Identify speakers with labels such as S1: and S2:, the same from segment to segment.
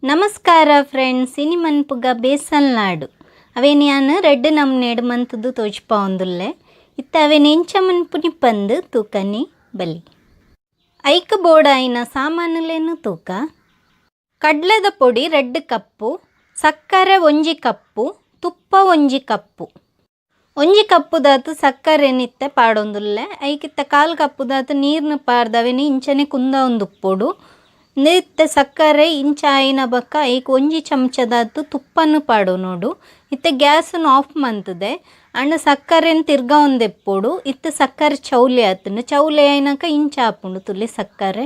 S1: ನಮಸ್ಕಾರ ಫ್ರೆಂಡ್ಸ್, ಇನಿ ಮನ್ಪುಗ ಬೇಸನ್ ಲಾಡು ಅವೇನು ಯಾನು ರೆಡ್ ನಮ್ನೇಡು ಮಂತದ್ದು ತೋಜ್ಪಾವುಂದುಲ್ಲೆ ಇತ್ತ ಅವೇನು ಎಂಚ ಮನ್ಪುನಿ ಪಂದು ತೂಕನಿ ಬಲಿ ಐಕ ಬೋಡ ಐನ ಸಾಮಾನುಲೇನು ತೂಕ ಕಡ್ಲೆದ ಪೊಡಿ 2 ಕಪ್ಪು, ಸಕ್ಕರೆ 1 ಕಪ್ಪು, ತುಪ್ಪ 1 ಕಪ್ಪು. 1 ಕಪ್ಪುದಾತು ಸಕ್ಕರೆ ನಿತ್ತೆ ಪಾಡೊಂದುಲ್ಲೆ ಐಕಿತ್ತ 1/4 ಕಪ್ಪುದಾತು ನೀರ್ನು ಪಾರ್ದವೆನಿ ಇಂಚನೆ ಕುಂದ ಉಪ್ಪೊಡು ನಿತ್ತೆ ಸಕ್ಕರೆ ಇಂಚ ಆಯಿನ ಬಕ್ಕ ಐಕ್ 1 ಚಮಚದಾತು ತುಪ್ಪನ್ನು ಪಾಡು ನೋಡು. ಇತ್ತೆ ಗ್ಯಾಸನ್ನು ಆಫ್ ಮಂತದೆ ಅಣ್ಣ ಸಕ್ಕರೆನ ತಿರ್ಗಾ ಒಂದೆಪ್ಪೋಡು. ಇತ್ತೆ ಸಕ್ಕರೆ ಚೌಲಿ ಆತನು ಚೌಲಿ ಆಯ್ನಕ ಇಂಚ ಆಪುಂಡು ತುಲಿ ಸಕ್ಕರೆ.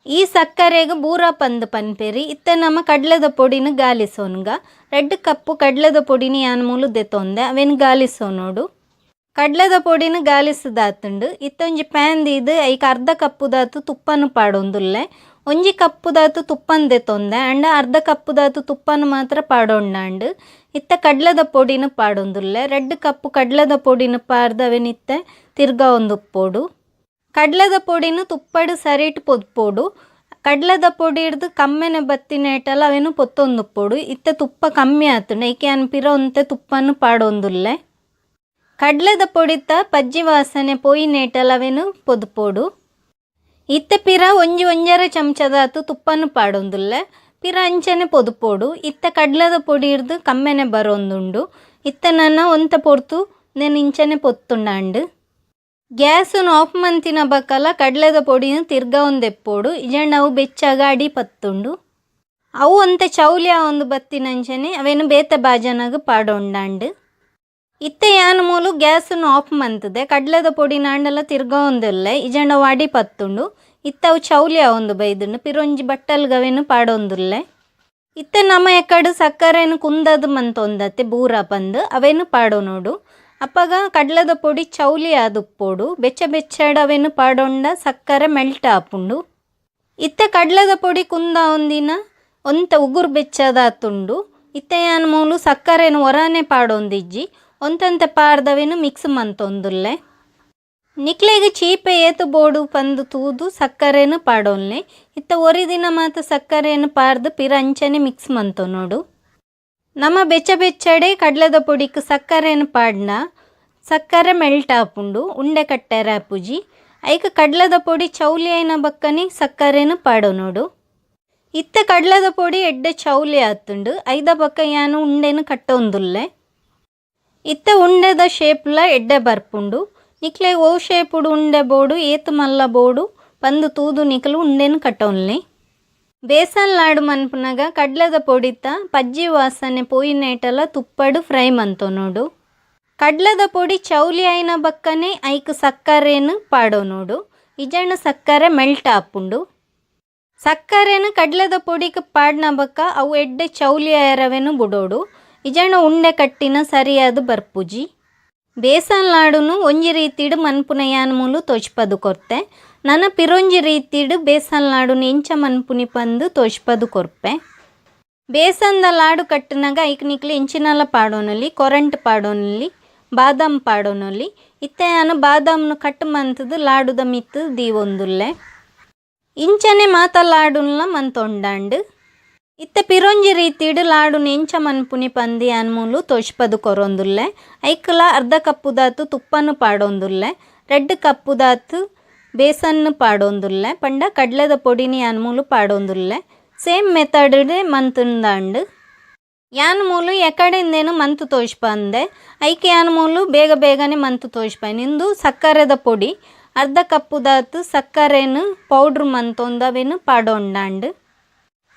S1: ಈ ಸಕ್ಕರೆಗೆ ಬೂರ ಪಂದು ಪನ್ಪೇರಿ ಇತ್ತೆ ನಮ್ಮ ಕಡ್ಲೆದ ಪೊಡಿನ ಗಾಲಿಸೋನ್ಗ 2 ಕಪ್ಪು ಕಡ್ಲೆದ ಪೊಡಿನ ಯಾನ್ ಮೂಲು ದೆತೊಂದೆ ಅವೇನು ಗಾಲಿಸೋ ನೋಡು. ಕಡ್ಲೆದ ಪೊಡಿನ ಗಾಲಿಸದಾತುಂಡು ಇತ್ತೊಂಜಿ ಪ್ಯಾನ್ ದೀದು ಐಕ್ 1/2 ಕಪ್ಪುದಾತು ತುಪ್ಪನ್ನು ಪಾಡೊಂದುಲ್ಲೆ. 1 ಕಪ್ಪುದಾತು ತುಪ್ಪನ ದೆತೊಂದೆ ಅಂಡ 1/2 ಕಪ್ಪುದಾತು ತುಪ್ಪನ ಮಾತ್ರ ಪಾಡೊಂಡಾಂಡು ಇತ್ತ ಕಡ್ಲೆದ ಪೊಡಿನ ಪಾಡೊಂದುಲ್ಲೆ. 2 ಕಪ್ಪು ಕಡ್ಲೆದ ಪೊಡಿನ ಪಾರ್ದವೆನಿತ್ತೆ ತಿರ್ಗಾ ಉಪ್ಪೋಡು. ಕಡ್ಲೆದ ಪೊಡಿನ ತುಪ್ಪಡು ಸರಿಟ್ ಪೊದ್ಪೋಡು. ಕಡ್ಲೆದ ಪೊಡಿ ಹಿಡ್ದು ಕಮ್ಮೆನೆ ಬತ್ತಿನೇಟಲ್ಲ ಅವೇನು ಪೊತ್ತೊಂದುಪ್ಪೋಡು. ಇತ್ತೆ ತುಪ್ಪ ಕಮ್ಮಿ ಆತುಂಡು ಐಕೆ ಅನ್ಪಿರ ಒಂತೆ ತುಪ್ಪನ್ನು ಪಾಡೊಂದುಲ್ಲೆ. ಕಡ್ಲೆದ ಪೊಡಿತ ಪಜ್ಜಿ ವಾಸನೆ ಪೋಯಿ ನೇಟಲ್ಲ ಅವೇನು ಪೊದ್ಪೋಡು. ಇತ್ತೆ ಪಿರ 1 ಚಮಚದಾತು ತುಪ್ಪನ್ನು ಪಾಡೊಂದುಲ್ಲೆ ಪಿರ ಅಂಚನೆ ಪೊದುಪೋಡು. ಇತ್ತೆ ಕಡ್ಲೆದ ಪೊಡಿ ಹಿಡ್ದು ಕಮ್ಮೆನೆ ಬರೊಂದುಂಡು. ಇತ್ತೆ ನನ್ನ ಒಂತ ಪೊರ್ತು నేను ಇಂಚನೆ ಪೊತ್ತುಂಡಾಂಡು. ಗ್ಯಾಸನ್ನು ಆಫ್ ಮಂತಿನ ಬಕ್ಕಲ ಕಡ್ಲೆದ ಪೊಡಿನ ತಿರ್ಗಾ ಒಂದೆಪ್ಪೋಡು. ಇಜಂಡ್ ಅವು ಬೆಚ್ಚಾಗ ಅಡಿ ಪತ್ತುಂಡು. ಅವು ಒಂತೆ ಚೌಲಿಯ ಒಂದು ಬತ್ತಿನಂಚನೆ ಅವೇನು ಬೇತೆ ಬಾಜನಾಗ ಪಾಡೊಂಡಾಂಡು. ಇತ್ತೆ ಯಾನು ಮೂಲು ಗ್ಯಾಸನ್ನು ಆಫ್ ಮಂತದೆ ಕಡ್ಲೆದ ಪೊಡಿ ನಾಂಡಲ ತಿರ್ಗಾ ಒಂದುಲ್ಲೆ ಇಜಂಡ ಅವು ಅಡಿ ಪತ್ತುಂಡು. ಇತ್ತ ಅವು ಚೌಲಿಯ ಒಂದು ಬೈದುಂಡು ಪಿರೊಂಜಿ ಬಟ್ಟಲ್ಗವೇನು ಪಾಡೊಂದುಲ್ಲೆ. ಇತ್ತೆ ನಮ್ಮ ಎಕ್ಕಡು ಸಕ್ಕರೆನು ಕುಂದದು ಮಂತೊಂದತ್ತೆ ಬೂರ ಪಂದು ಅವೇನು ಪಾಡೋ ನೋಡು. ಅಪ್ಪಗ ಕಡ್ಲೆದ ಪೊಡಿ ಚೌಲಿ ಆದುಪ್ಪೋಡು ಬೆಚ್ಚ ಅವೇನು ಪಾಡೊಂಡ ಸಕ್ಕರೆ ಮೆಲ್ಟ್ ಆಪುಂಡು. ಇತ್ತೆ ಕಡ್ಲೆದ ಪೊಡಿ ಕುಂದ ಒಂದಿನ ಒಂತ ಉಗುರು ಬೆಚ್ಚದಾತುಂಡು. ಇತ್ತೆ ಯಾನು ಮೂಲು ಸಕ್ಕರೆನು ಹೊರಾನೆ ಪಾಡೊಂದಿಜ್ಜಿ ಒಂತಂತೆ ಪಾರ್ದವೇನು ಮಿಕ್ಸ್ ಮಂತೊಂದುಲ್ಲೆ. ನಿಕ್ಲೆಗೆ ಚೀಪೆ ಏತು ಬೋಡು ಪಂದು ತೂದು ಸಕ್ಕರೆನು ಪಾಡೊನ್ಲೆ. ಇತ್ತ ಒರಿದಿನ ಮಾತ ಸಕ್ಕರೆನು ಪಾರ್ದು ಪಿರ ಅಂಚನೆ ಮಿಕ್ಸ್ ಮಂತೊ ನೋಡು. ನಮ್ಮ ಬೆಚ್ಚಡೆ ಕಡ್ಲೆದ ಪೊಡಿಕ್ ಸಕ್ಕರೆನು ಪಾಡ್ನ ಸಕ್ಕರೆ ಮೆಲ್ಟ್ ಆಪುಂಡು ಉಂಡೆ ಕಟ್ಟೆರ ಆಪುಜಿ. ಐಕ ಕಡ್ಲೆದ ಪೊಡಿ ಚೌಲಿ ಆಯ್ನ ಬಕ್ಕನಿ ಸಕ್ಕರೆನು ಪಾಡೋ ನೋಡು. ಇತ್ತ ಕಡ್ಲೆದ ಪೊಡಿ ಎಡ್ಡೆ ಚೌಲಿ ಆತುಂಡು ಐದ ಬಕ್ಕ ಯಾನು ಉಂಡೆನು ಕಟ್ಟೊಂದುಲ್ಲೆ. ಇತ್ತ ಉಂಡೆದ ಶೇಪ್ಲ ಎಡ್ಡೆ ಬರ್ಪುಂಡು. ನಿಕ್ಲೆ ಓ ಶೇಪುಡು ಉಂಡೆ ಬೋಡು ಏತು ಮಲ್ಲ ಬೋಡು ಪಂದು ತೂದು ನಿಕಲು ಉಂಡೆನು ಕಟ್ಟೊನ್ಲಿ. ಬೇಸನ್ ಲಾಡು ಮನ್ಪುನಾಗ ಕಡ್ಲೆದ ಪೊಡಿತ ಪಜ್ಜಿ ವಾಸನೆ ಪೋಯಿನೇಟಲ ತುಪ್ಪಡು ಫ್ರೈ ಮಂತೊ ನೋಡು. ಕಡ್ಲೆದ ಪೊಡಿ ಚೌಲಿ ಆಯ್ನ ಬಕ್ಕನೆ ಐಕ್ ಸಕ್ಕರೆನು ಪಾಡೋ ನೋಡು. ಇಜಣ್ಣ ಸಕ್ಕರೆ ಮೆಲ್ಟ್ ಆಪುಂಡು. ಸಕ್ಕರೆನು ಕಡ್ಲೆದ ಪೊಡಿಗೆ ಪಾಡ್ನ ಬಕ್ಕ ಅವು ಎಡ್ಡೆ ಚೌಲಿ ಆಯರವೇನು ಬುಡೋಡು. ಇಜಣ್ಣ ಉಂಡೆ ಕಟ್ಟಿನ ಸರಿಯಾದ ಬರ್ಪುಜಿ. ಬೇಸನ್ ಲಾಡುನು ಒಂಜಿ ರೀತಿಡು ಮನ್ಪುನ ಯಾನ್ ಮೂಲು ತೋಚ್ಪದು ಕೊರ್ತೆ. ನನ್ನ ಪಿರೊಂಜಿ ರೀತಿಡು ಬೇಸನ್ ಲಾಡುನು ಎಂಚ ಮನ್ಪುನಿ ಪಂದು ತೋಚ್ಪದು ಕೊರ್ಪೆ. ಬೇಸನ್ದ ಲಾಡು ಕಟ್ಟಿನಾಗ ಐಕ್ ನಿಕ್ಲಿ ಇಂಚಿನಲ ಪಾಡೋನಲ್ಲಿ ಕೊರಂಟ್ ಪಾಡೋನಲ್ಲಿ ಬಾದಾಮ್ ಪಾಡೋನಲ್ಲಿ. ಇತ್ತೆ ಯಾನು ಬಾದಾಮ್ನು ಕಟ್ಟು ಮಂತದು ಲಾಡುದ ಮಿತ್ತು ದೀವೊಂದುಲ್ಲೆ ಇಂಚನೆ ಮಾತ ಲಾಡುನ್ಲ ಮಂತೊಂಡಾಂಡು. ಇತ್ತೆ ಪಿರೊಂಜಿ ರೀತಿಡು ಲಾಡುನು ಎಂಚ ಮನ್ಪುನಿ ಪಂದಿ ಯಾನ್ ಮೂಲು ತೋಚ್ಪದು ಕೊರೊಂದುಲ್ಲೆ. ಐಕ್ಲ 1/2 ಕಪ್ಪುದಾತು ತುಪ್ಪನು ಪಾಡೊಂದುಲ್ಲೆ 2 ಕಪ್ಪುದಾತು ಬೇಸನ್ನು ಪಾಡೊಂದುಲ್ಲೆ ಪಂಡ ಕಡ್ಲೆದ ಪೊಡಿನಿ ಯಾನ್ ಮೂಲು ಪಾಡೊಂದುಲ್ಲೆ. Same method ಮಂತುಂದಾಂಡು. ಯಾನ್ ಮೂಲು ಎಕಡೆಂದೇನು ಮಂತು ತೋಚ್ಪಂದೆ ಐಕೆ ಯಾನ್ ಮೂಲು ಬೇಗನೆ ಮಂತು ತೋಚ್ಪಾಯ್. ನಿಂದು ಸಕ್ಕರೆದ ಪೊಡಿ 1/2 ಕಪ್ಪುದಾತು ಸಕ್ಕರೆನು ಪೌಡ್ರ್ ಮಂತೊಂದವೇನು ಪಾಡೊಂಡಾಂಡು.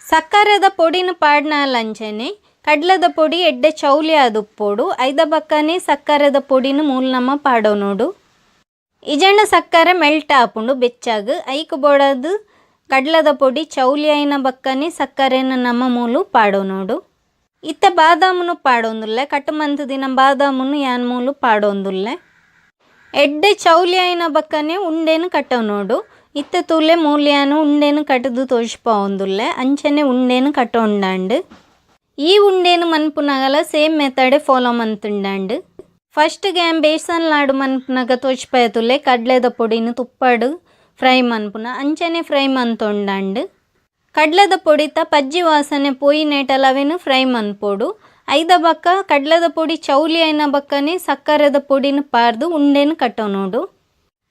S1: ಸಕ್ಕರೆದ ಪೊಡಿನ ಪಾಡ್ನ ಲಂಚನೆ ಕಡ್ಲೆದ ಪೊಡಿ ಎಡ್ಡೆ ಚೌಲಿ ಆದುಪ್ಪೋಡು. ಐದ ಬಕ್ಕನೆ ಸಕ್ಕರೆದ ಪೊಡಿನ ಮೂಲು ನಮ್ಮ ಪಾಡೋ ನೋಡು. ಇಜಣ್ಣ ಸಕ್ಕರೆ ಮೆಲ್ಟ್ ಆಪುಂಡು ಬೆಚ್ಚಾಗ ಐಕ್ ಬೋಡದು ಕಡ್ಲೆದ ಪೊಡಿ ಚೌಲಿ ಆಯ್ನ ಬಕ್ಕನೆ ಸಕ್ಕರೆನ ನಮ್ಮ ಮೂಲು ಪಾಡೋ ನೋಡು. ಇತ್ತ ಬಾದಾಮುನು ಪಾಡೊಂದುಲ್ಲೆ ಕಟ್ಟು ಮಂತು ದಿನ ಬಾದಾಮುನು ಯಾನ್ ಮೂಲು ಪಾಡೊಂದುಲ್ಲೆ. ಎಡ್ಡೆ ಚೌಲಿ ಆಯ್ನ ಬಕ್ಕನೆ ಉಂಡೆನು ಕಟ್ಟೋ ನೋಡು. ಇತ್ತ ತೂಲೆ ಮೂಲ್ಯಾನು ಉಂಡೆನು ಕಟ್ಟದು ತೋಚ್ಪಾವುಂದುಲ್ಲೆ ಅಂಚನೆ ಉಂಡೆನು ಕಟ್ಟೊಂಡಾಂಡು. ಈ ಉಂಡೆನು ಮನ್ಪುನಾಗಲ ಸೇಮ್ ಮೆಥಡೆ ಫಾಲೋ ಮಂತುಂಡಾಂಡು. ಫಸ್ಟ್ ಗ್ಯಾಮ್ ಬೇಸನ್ ಲಾಡು ಮನ್ಪುನಾಗ ತೋಚ್ಪಾಯತುಲ್ಲೆ ಕಡ್ಲೆದ ಪೊಡಿನು ತುಪ್ಪಡು ಫ್ರೈ ಮನ್ಪುನ ಅಂಚನೆ ಫ್ರೈ ಮಂತೊಂಡಾಂಡು. ಕಡ್ಲದ ಪೊಡಿತ ಪಜ್ಜಿ ವಾಸನೆ ಪೋಯಿ ನೆಟಲ್ ಅವೇನು ಫ್ರೈ ಮನ್ಪೋಡು. ಐದ ಬಕ್ಕ ಕಡ್ಲದ ಪೊಡಿ ಚೌಲಿ ಐನ ಬಕ್ಕನೆ ಸಕ್ಕರೆದ ಪೊಡಿನ ಪಾರ್ದು ಉಂಡೆನು ಕಟ್ಟೋನೋಡು.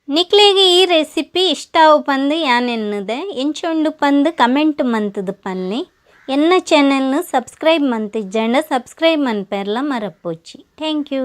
S1: ನಿಕ್ಲೆಗೆ ಈ ರೆಸಿಪಿ ಇಷ್ಟ ಆವು ಪಂದು ಯಾನೆನ್ನದೆ ಎಂಚೊಂಡು ಪಂದು ಕಮೆಂಟ್ ಮಂತದು ಪನ್ನಿ. ಎನ್ನ ಚಾನೆಲ್ನು ಸಬ್ಸ್ಕ್ರೈಬ್ ಮಂತಿಜ್ಜಂಡ ಸಬ್ಸ್ಕ್ರೈಬ್ ಮನ್ಪೆರ್ಲ ಮರಪೋಚಿ. Thank you.